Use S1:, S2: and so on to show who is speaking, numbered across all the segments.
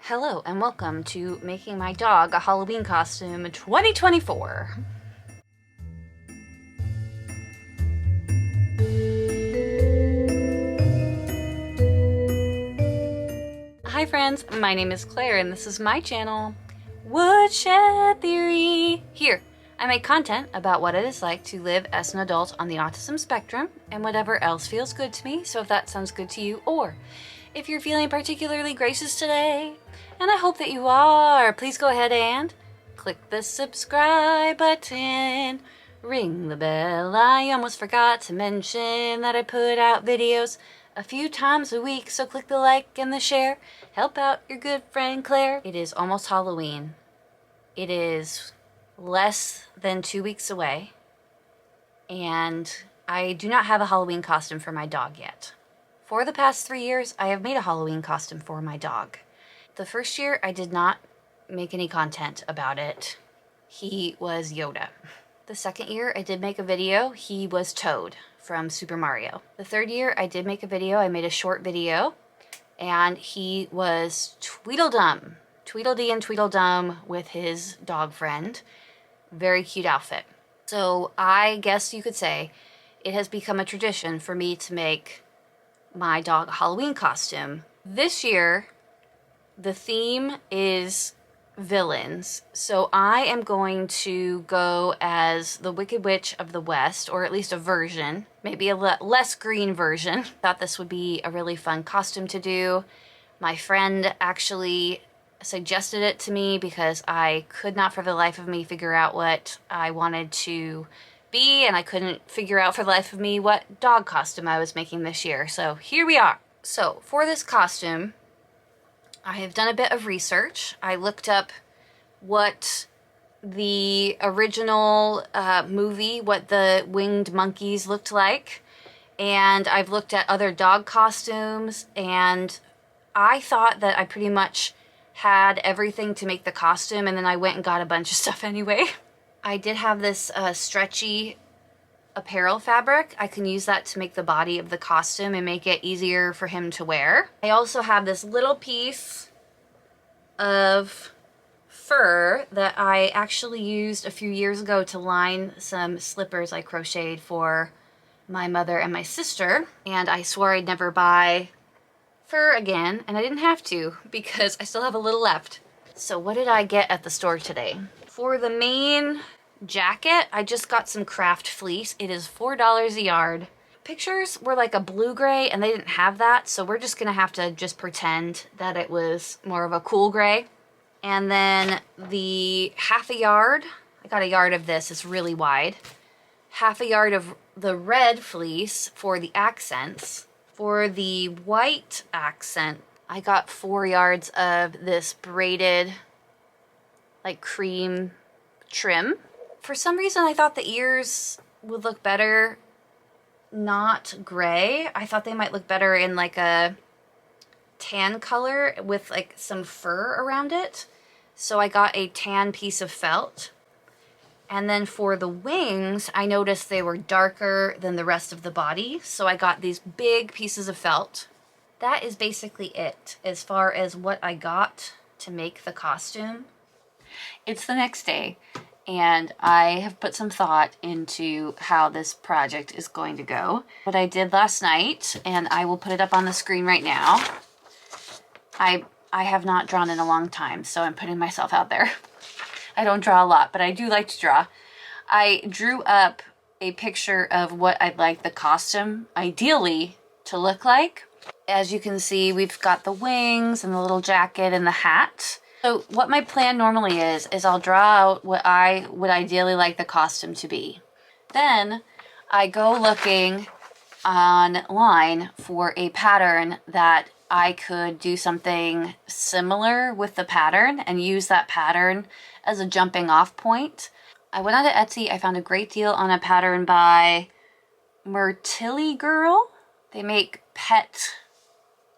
S1: Hello and welcome to Making My Dog a Halloween Costume 2024. Hi friends, my name is Claire and this is my channel, Woodshed Theory. Here, I make content about what it is like to live as an adult on the autism spectrum and whatever else feels good to me, so if that sounds good to you, or if you're feeling particularly gracious today, and I hope that you are, please go ahead and click the subscribe button, ring the bell. I almost forgot to mention that I put out videos a few times a week, so click the like and the share. Help out your good friend Claire. It is almost Halloween. It is less than 2 weeks away, and I do not have a Halloween costume for my dog yet. For the past 3 years, I have made a Halloween costume for my dog. The first year, I did not make any content about it. He was Yoda. The second year, I did make a video. He was Toad from Super Mario. The third year, I did make a video. I made a short video, and he was Tweedledum. Tweedledee and Tweedledum with his dog friend. Very cute outfit. So I guess you could say it has become a tradition for me to make my dog a Halloween costume. This year, the theme is villains. So I am going to go as the Wicked Witch of the West, or at least a version, maybe a less green version. Thought this would be a really fun costume to do. My friend actually suggested it to me because I could not for the life of me figure out what I wanted to be, and I couldn't figure out for the life of me what dog costume I was making this year. So here we are. So for this costume, I have done a bit of research. I looked up what the original movie, what the winged monkeys looked like, and I've looked at other dog costumes, and I thought that I pretty much had everything to make the costume, and then I went and got a bunch of stuff anyway. I did have this stretchy apparel fabric. I can use that to make the body of the costume and make it easier for him to wear. I also have this little piece of fur that I actually used a few years ago to line some slippers I crocheted for my mother and my sister, and I swore I'd never buy fur again, and I didn't have to because I still have a little left. So what did I get at the store today? For the main jacket, I just got some craft fleece. It is $4 a yard. Pictures were like a blue-gray, and they didn't have that, so we're just gonna have to just pretend that it was more of a cool gray. And then the half a yard, I got a yard of this, it's really wide. Half a yard of the red fleece for the accents. For the white accent, I got 4 yards of this braided, like cream trim. For some reason, I thought the ears would look better not gray. I thought they might look better in like a tan color with like some fur around it. So I got a tan piece of felt. And then for the wings, I noticed they were darker than the rest of the body. So I got these big pieces of felt. That is basically it as far as what I got to make the costume. It's the next day, and I have put some thought into how this project is going to go. What I did last night, and I will put it up on the screen right now. I have not drawn in a long time, so I'm putting myself out there. I don't draw a lot, but I do like to draw. I drew up a picture of what I'd like the costume ideally to look like. As you can see, we've got the wings and the little jacket and the hat. So what my plan normally is I'll draw out what I would ideally like the costume to be. Then I go looking online for a pattern that I could do something similar with the pattern and use that pattern as a jumping off point. I went onto Etsy. I found a great deal on a pattern by Mertilly Girl. They make pet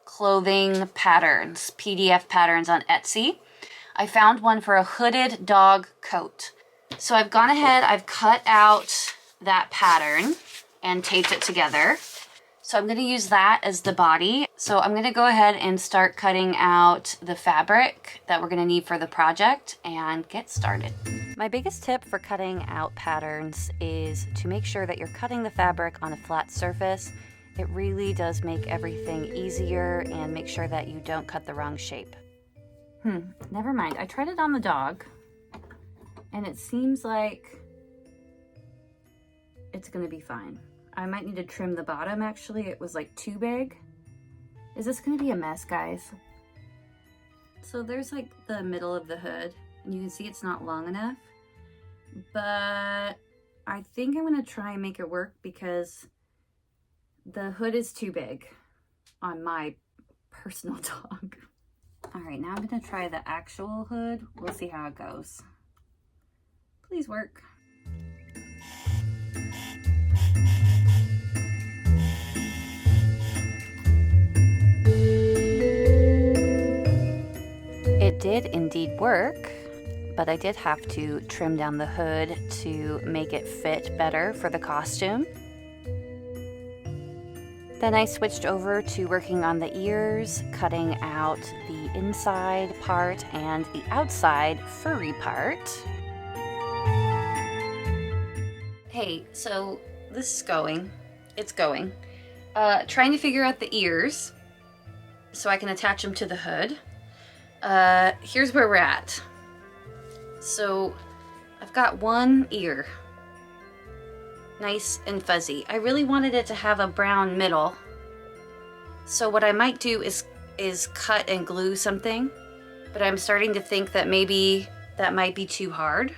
S1: clothing patterns, PDF patterns on Etsy. I found one for a hooded dog coat. So I've gone ahead, I've cut out that pattern and taped it together. So I'm gonna use that as the body. So I'm gonna go ahead and start cutting out the fabric that we're gonna need for the project and get started. My biggest tip for cutting out patterns is to make sure that you're cutting the fabric on a flat surface. It really does make everything easier, and make sure that you don't cut the wrong shape. Never mind. I tried it on the dog and it seems like it's gonna be fine. I might need to trim the bottom actually. It was like too big. Is this gonna be a mess, guys? So there's like the middle of the hood and you can see it's not long enough, but I think I'm gonna try and make it work because the hood is too big on my personal dog. All right, now I'm gonna try the actual hood. We'll see how it goes. Please work. It did indeed work, but I did have to trim down the hood to make it fit better for the costume. Then I switched over to working on the ears, cutting out the inside part and the outside furry part. Hey, so this is going. It's going. Trying to figure out the ears so I can attach them to the hood. Here's where we're at. So I've got one ear. Nice and fuzzy. I really wanted it to have a brown middle. So what I might do is cut and glue something, but I'm starting to think that maybe that might be too hard.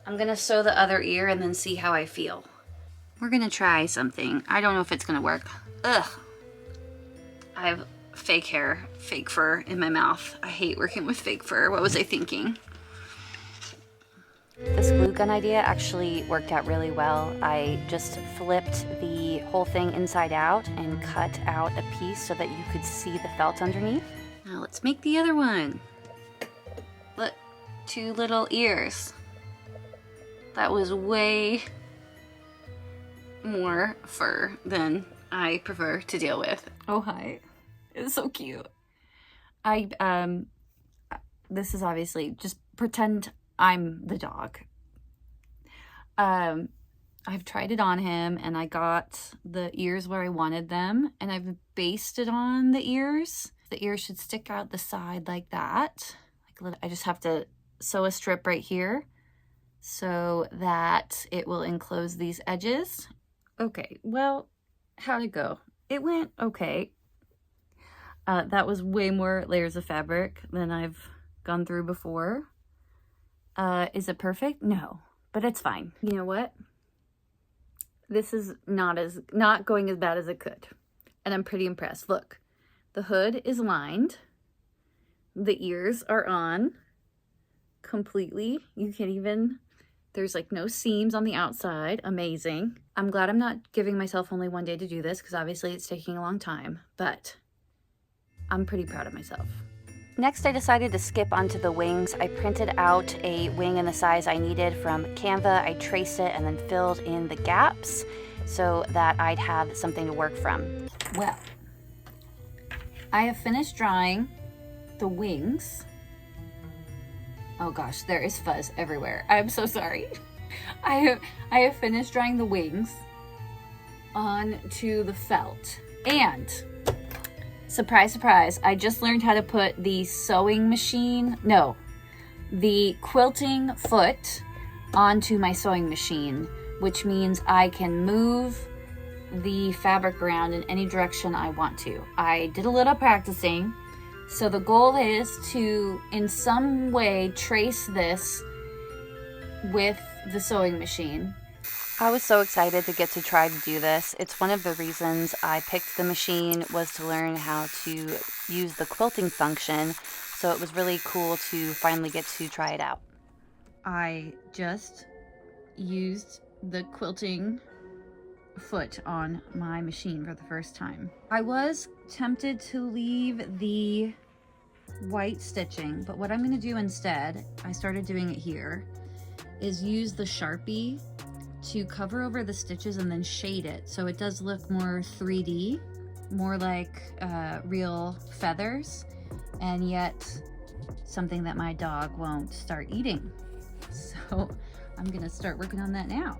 S1: I'm gonna sew the other ear and then see how I feel. We're gonna try something. I don't know if it's gonna work. Ugh. I have fake hair, fake fur in my mouth. I hate working with fake fur. What was I thinking? This glue gun idea actually worked out really well. I just flipped the whole thing inside out and cut out a piece so that you could see the felt underneath. Now let's make the other one. Look, 2 little ears. That was way more fur than I prefer to deal with. Oh, hi. It's so cute. This is obviously, just pretend I'm the dog. I've tried it on him and I got the ears where I wanted them and I've basted on the ears. The ears should stick out the side like that. I just have to sew a strip right here so that it will enclose these edges. Okay, well, how'd it go? It went okay. That was way more layers of fabric than I've gone through before. Is it perfect? No, but it's fine. You know what? This is not going as bad as it could. And I'm pretty impressed. Look, the hood is lined. The ears are on completely. You can't even, there's like no seams on the outside. Amazing. I'm glad I'm not giving myself only one day to do this because obviously it's taking a long time, but I'm pretty proud of myself. Next, I decided to skip onto the wings. I printed out a wing in the size I needed from Canva. I traced it and then filled in the gaps so that I'd have something to work from. Well, I have finished drawing the wings. Oh gosh, there is fuzz everywhere. I'm so sorry. I have finished drawing the wings onto the felt. And surprise, surprise, I just learned how to put the the quilting foot onto my sewing machine, which means I can move the fabric around in any direction I want to. I did a little practicing, so the goal is to, in some way, trace this with the sewing machine. I was so excited to get to try to do this. It's one of the reasons I picked the machine, was to learn how to use the quilting function, so it was really cool to finally get to try it out. I just used the quilting foot on my machine for the first time. I was tempted to leave the white stitching, but what I'm going to do instead, I started doing it here, is use the Sharpie to cover over the stitches and then shade it so it does look more 3D, more like real feathers, and yet something that my dog won't start eating. So I'm gonna start working on that now.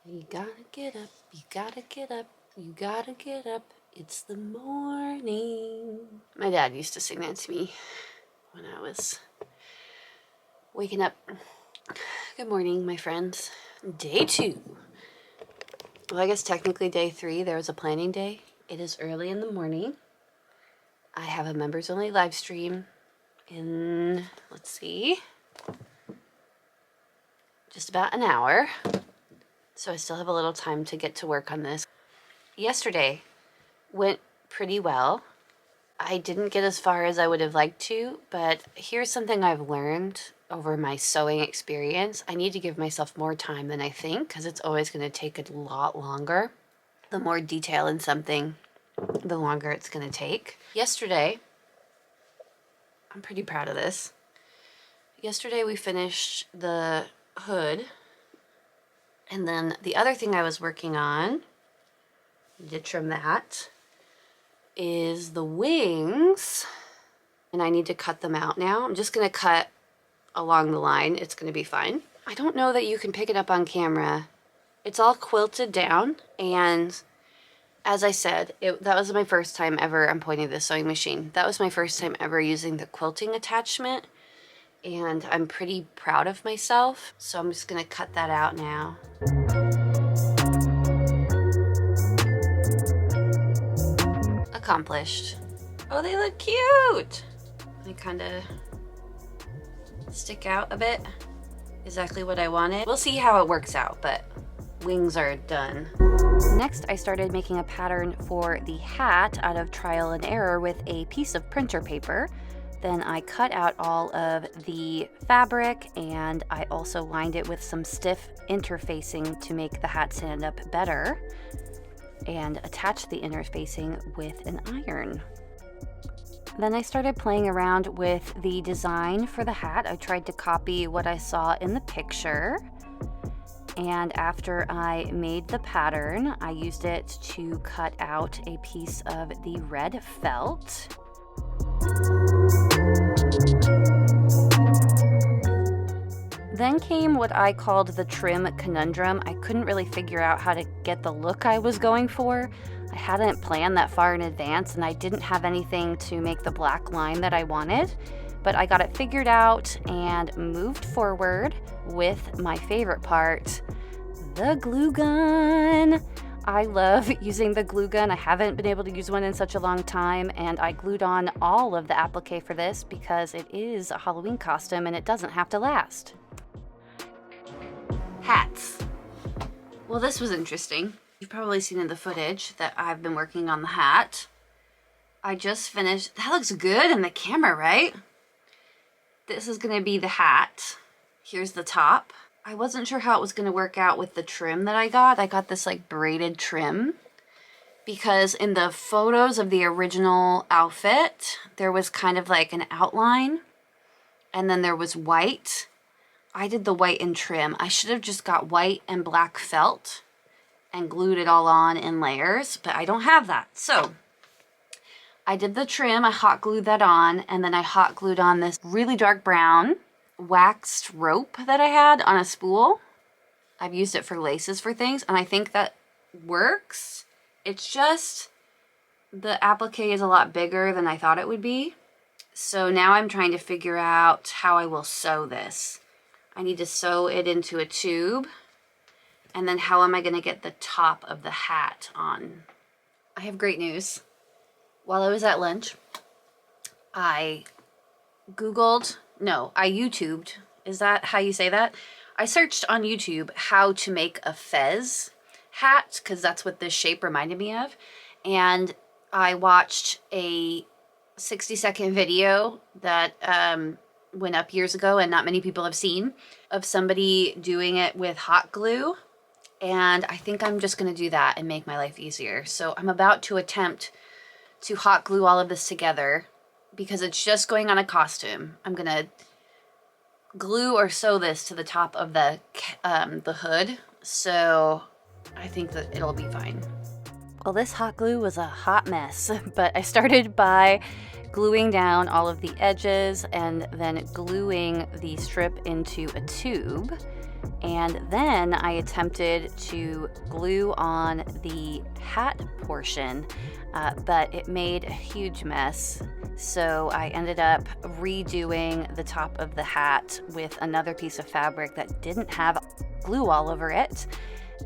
S1: You gotta get up, you gotta get up, you gotta get up, it's the morning. My dad used to sing that to me when I was waking up. Good morning, my friends. Day 2. Well, I guess technically day 3, there was a planning day. It is early in the morning. I have a members only live stream in, let's see, just about an hour. So I still have a little time to get to work on this. Yesterday went pretty well. I didn't get as far as I would have liked to, but here's something I've learned over my sewing experience. I need to give myself more time than I think, because it's always going to take a lot longer. The more detail in something, the longer it's going to take. Yesterday, I'm pretty proud of this. Yesterday we finished the hood, and then the other thing I was working on, I did trim that, is the wings, and I need to cut them out now. I'm just going to cut along the line. It's going to be fine. I don't know that you can pick it up on camera. It's all quilted down, and as I said, that was my first time ever, I'm pointing to the sewing machine, that was my first time ever using the quilting attachment, and I'm pretty proud of myself, so I'm just going to cut that out now. Accomplished. Oh, they look cute! They kind of stick out a bit. Exactly what I wanted. We'll see how it works out, but wings are done. Next, I started making a pattern for the hat out of trial and error with a piece of printer paper. Then I cut out all of the fabric, and I also lined it with some stiff interfacing to make the hat stand up better, and attached the interfacing with an iron. Then I started playing around with the design for the hat. I tried to copy what I saw in the picture. And after I made the pattern, I used it to cut out a piece of the red felt. Then came what I called the trim conundrum. I couldn't really figure out how to get the look I was going for. I hadn't planned that far in advance, and I didn't have anything to make the black line that I wanted, but I got it figured out and moved forward with my favorite part, the glue gun. I love using the glue gun. I haven't been able to use one in such a long time, and I glued on all of the applique for this because it is a Halloween costume and it doesn't have to last. Hats. Well, this was interesting. You've probably seen in the footage that I've been working on the hat. I just finished. That looks good in the camera, right? This is going to be the hat. Here's the top. I wasn't sure how it was going to work out with the trim that I got. I got this like braided trim because in the photos of the original outfit, there was kind of like an outline and then there was white. I did the white and trim. I should have just got white and black felt and glued it all on in layers, but I don't have that. So I did the trim, I hot glued that on, and then I hot glued on this really dark brown waxed rope that I had on a spool. I've used it for laces for things, and I think that works. It's just the applique is a lot bigger than I thought it would be. So now I'm trying to figure out how I will sew this. I need to sew it into a tube. And then how am I going to get the top of the hat on? I have great news. While I was at lunch, I YouTubed. Is that how you say that? I searched on YouTube how to make a fez hat, because that's what this shape reminded me of. And I watched a 60-second video that went up years ago and not many people have seen, of somebody doing it with hot glue. And I think I'm just going to do that and make my life easier. So I'm about to attempt to hot glue all of this together because it's just going on a costume, I'm gonna glue or sew this to the top of the hood. So I think that it'll be fine. Well, this hot glue was a hot mess, but I started by gluing down all of the edges and then gluing the strip into a tube. And then I attempted to glue on the hat portion, but it made a huge mess. So I ended up redoing the top of the hat with another piece of fabric that didn't have glue all over it.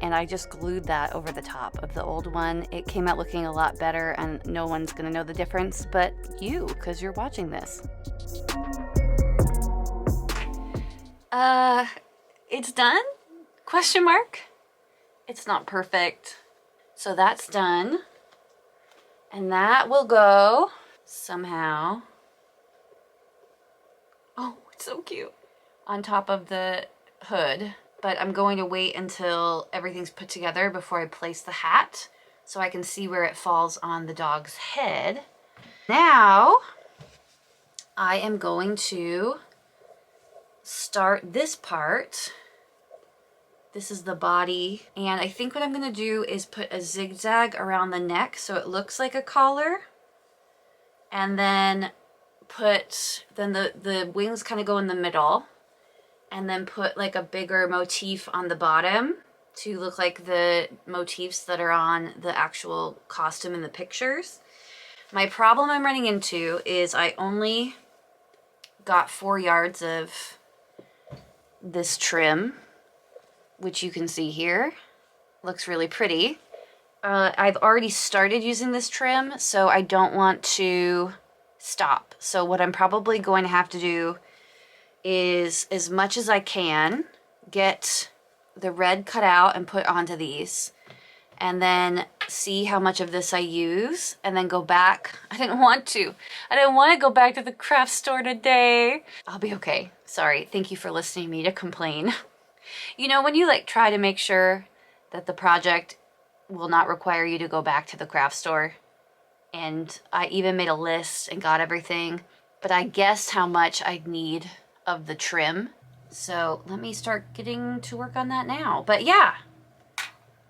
S1: And I just glued that over the top of the old one. It came out looking a lot better, and no one's gonna know the difference but you, because you're watching this. It's done? Question mark? It's not perfect. So that's done. And that will go somehow. Oh, it's so cute. On top of the hood. But I'm going to wait until everything's put together before I place the hat so I can see where it falls on the dog's head. Now, I am going to start this part. This is the body, and I think what I'm gonna do is put a zigzag around the neck so it looks like a collar, and then the wings kind of go in the middle, and then put like a bigger motif on the bottom to look like the motifs that are on the actual costume in the pictures. My problem I'm running into is I only got 4 yards of this trim, which you can see here. Looks really pretty. I've already started using this trim, so I don't want to stop. So what I'm probably going to have to do is, as much as I can, get the red cut out and put onto these, and then see how much of this I use, and then go back. I didn't want to go back to the craft store today. I'll be okay. Sorry. Thank you for listening to me to complain. You know, when you like try to make sure that the project will not require you to go back to the craft store, and I even made a list and got everything, but I guessed how much I'd need of the trim. So let me start getting to work on that now. But yeah,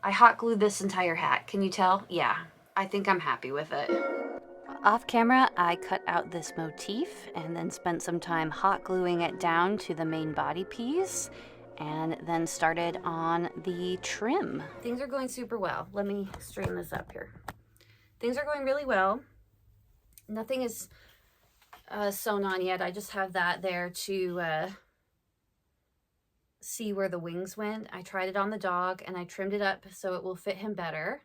S1: I hot glued this entire hat. Can you tell? Yeah, I think I'm happy with it. Off camera, I cut out this motif and then spent some time hot gluing it down to the main body piece, and then started on the trim. Things are going super well. Let me straighten this up here. Things are going really well. Nothing is sewn on yet. I just have that there to see where the wings went. I tried it on the dog and I trimmed it up so it will fit him better.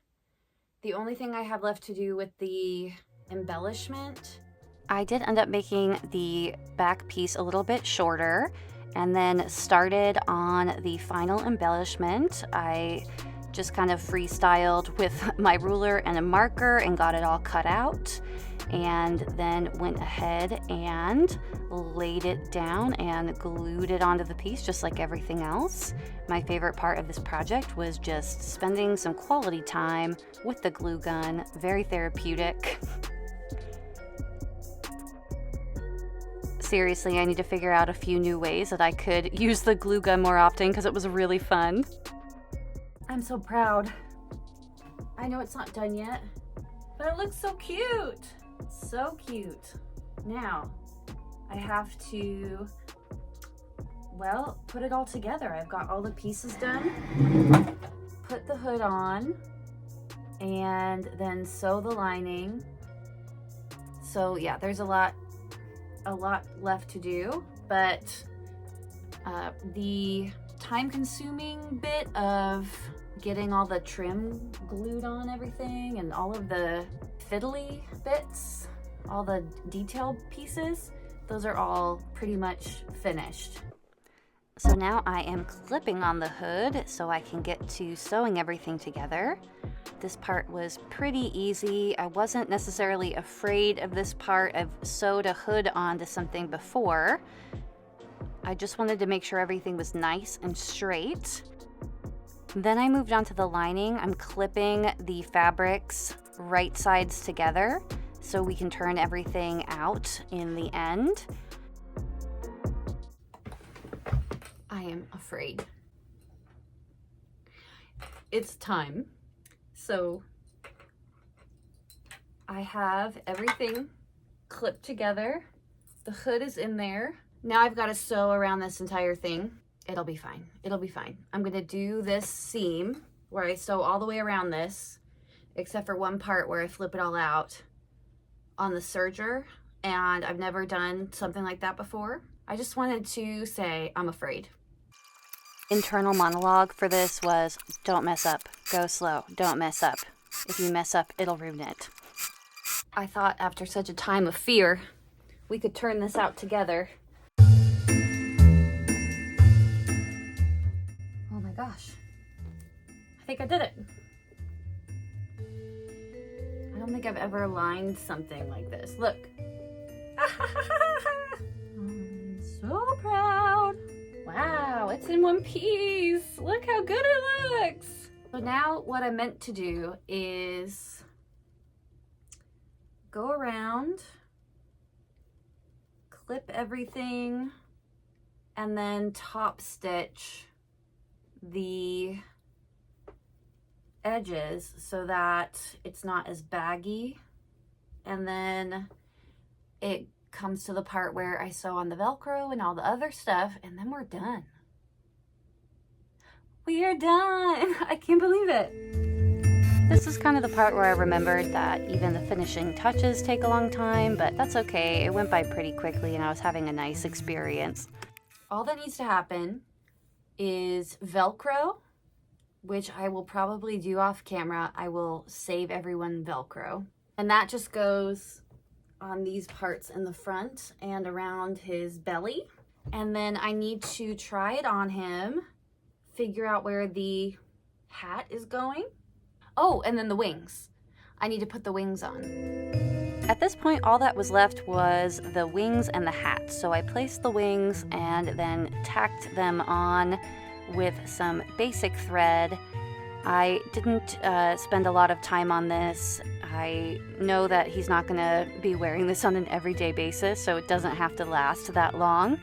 S1: The only thing I have left to do with the embellishment, I did end up making the back piece a little bit shorter and then started on the final embellishment. I just kind of freestyled with my ruler and a marker and got it all cut out, and then went ahead and laid it down and glued it onto the piece just like everything else. My favorite part of this project was just spending some quality time with the glue gun. Very therapeutic. Seriously, I need to figure out a few new ways that I could use the glue gun more often because it was really fun. I'm so proud. I know it's not done yet, but it looks so cute. So cute. Now, I have to, well, put it all together. I've got all the pieces done. Put the hood on and then sew the lining. So yeah, there's a lot left to do, but the time-consuming bit of getting all the trim glued on everything and all of the fiddly bits, all the detailed pieces, those are all pretty much finished. So now I am clipping on the hood so I can get to sewing everything together. This part was pretty easy. I wasn't necessarily afraid of this part. I've sewed a hood onto something before. I just wanted to make sure everything was nice and straight. Then I moved on to the lining. I'm clipping the fabrics right sides together so we can turn everything out in the end. I am afraid. It's time. So I have everything clipped together. The hood is in there. Now I've got to sew around this entire thing. It'll be fine. It'll be fine. I'm gonna do this seam where I sew all the way around this, except for one part where I flip it all out on the serger, and I've never done something like that before. I just wanted to say I'm afraid. Internal monologue for this was, don't mess up, go slow, don't mess up. If you mess up, it'll ruin it. I thought after such a time of fear, we could turn this out together. Oh my gosh. I think I did it. I don't think I've ever lined something like this. Look. I'm so proud. Wow, it's in one piece. Look how good it looks. So now what I meant to do is go around, clip everything, and then top stitch the edges so that it's not as baggy. And then it comes to the part where I sew on the Velcro and all the other stuff, and then we're done. We are done. I can't believe it. This is kind of the part where I remembered that even the finishing touches take a long time, but that's okay. It went by pretty quickly and I was having a nice experience. All that needs to happen is Velcro, which I will probably do off camera. I will save everyone Velcro. And that just goes on these parts in the front and around his belly. And then I need to try it on him, figure out where the hat is going. Oh, and then the wings. I need to put the wings on. At this point, all that was left was the wings and the hat. So I placed the wings and then tacked them on with some basic thread. I didn't spend a lot of time on this. I know that he's not gonna be wearing this on an everyday basis, so it doesn't have to last that long.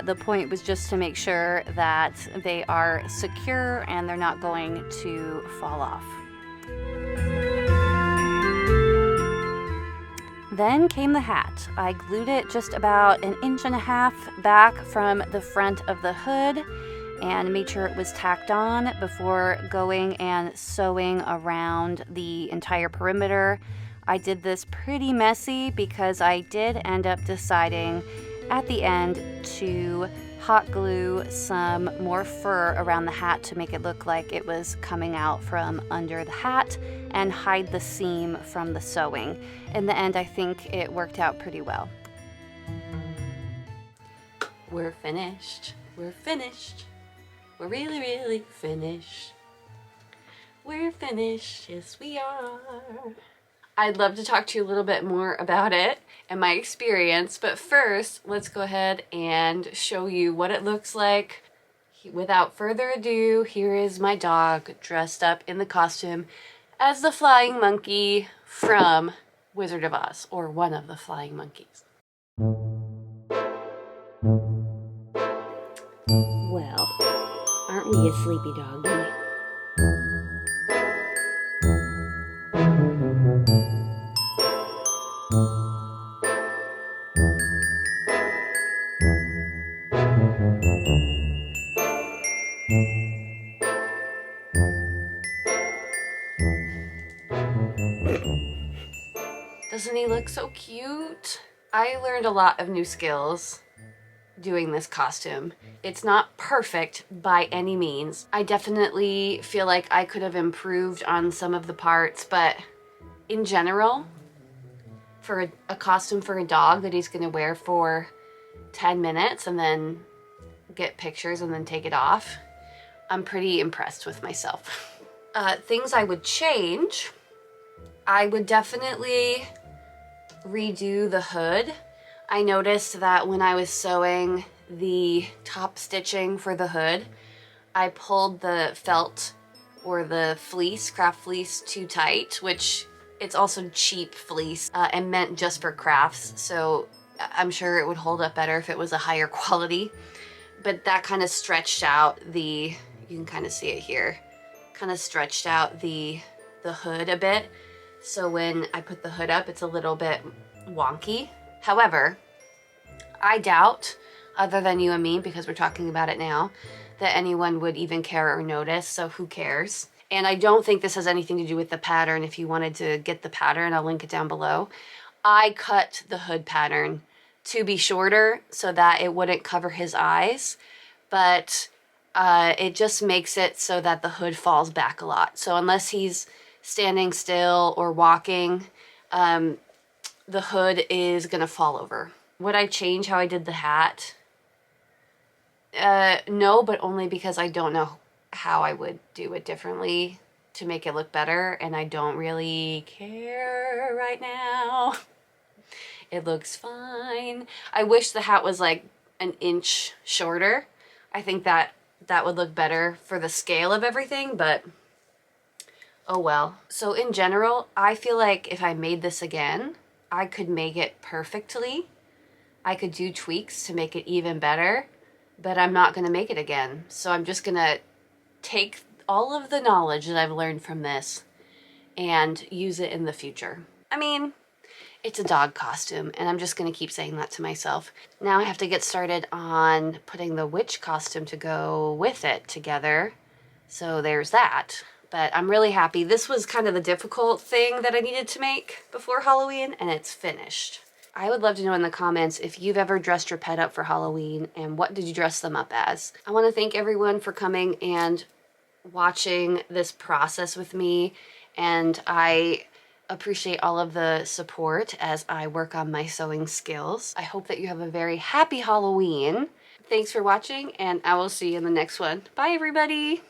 S1: The point was just to make sure that they are secure and they're not going to fall off. Then came the hat. I glued it just about 1.5 inches back from the front of the hood and made sure it was tacked on before going and sewing around the entire perimeter. I did this pretty messy because I did end up deciding at the end to hot glue some more fur around the hat to make it look like it was coming out from under the hat and hide the seam from the sewing. In the end, I think it worked out pretty well. We're finished. We're finished. We're really, really finished. We're finished. Yes, we are. I'd love to talk to you a little bit more about it and my experience, but first, let's go ahead and show you what it looks like. Without further ado, here is my dog dressed up in the costume as the flying monkey from Wizard of Oz, or one of the flying monkeys. Well, aren't we a sleepy doggy? Doesn't he look so cute? I learned a lot of new skills doing this costume. It's not perfect by any means. I definitely feel like I could have improved on some of the parts, but in general, for a costume for a dog that he's gonna wear for 10 minutes and then get pictures and then take it off, I'm pretty impressed with myself. Things I would change, I would definitely redo the hood. I noticed that when I was sewing the top stitching for the hood, I pulled the felt or the fleece, craft fleece, too tight, which It's also cheap fleece and meant just for crafts, so I'm sure it would hold up better if it was a higher quality. But that kind of stretched out the, you can kind of see it here, kind of stretched out the hood a bit. So when I put the hood up, it's a little bit wonky. However, I doubt, other than you and me, because we're talking about it now, that anyone would even care or notice, so who cares? And I don't think this has anything to do with the pattern. If you wanted to get the pattern, I'll link it down below. I cut the hood pattern to be shorter so that it wouldn't cover his eyes, but it just makes it so that the hood falls back a lot. So unless he's standing still or walking, the hood is gonna fall over. Would I change how I did the hat? No, but only because I don't know how I would do it differently to make it look better, and I don't really care right now. It looks fine. I wish the hat was like an inch shorter. I think that would look better for the scale of everything, but oh well. So in general, I feel like if I made this again, I could make it perfectly. I could do tweaks to make it even better, but I'm not gonna make it again. So I'm just gonna take all of the knowledge that I've learned from this and use it in the future. I mean, it's a dog costume, and I'm just gonna keep saying that to myself. Now I have to get started on putting the witch costume to go with it together. So there's that. But I'm really happy. This was kind of the difficult thing that I needed to make before Halloween, and it's finished. I would love to know in the comments if you've ever dressed your pet up for Halloween, and what did you dress them up as? I want to thank everyone for coming and watching this process with me, and I appreciate all of the support as I work on my sewing skills. I hope that you have a very happy Halloween. Thanks for watching, and I will see you in the next one. Bye, everybody!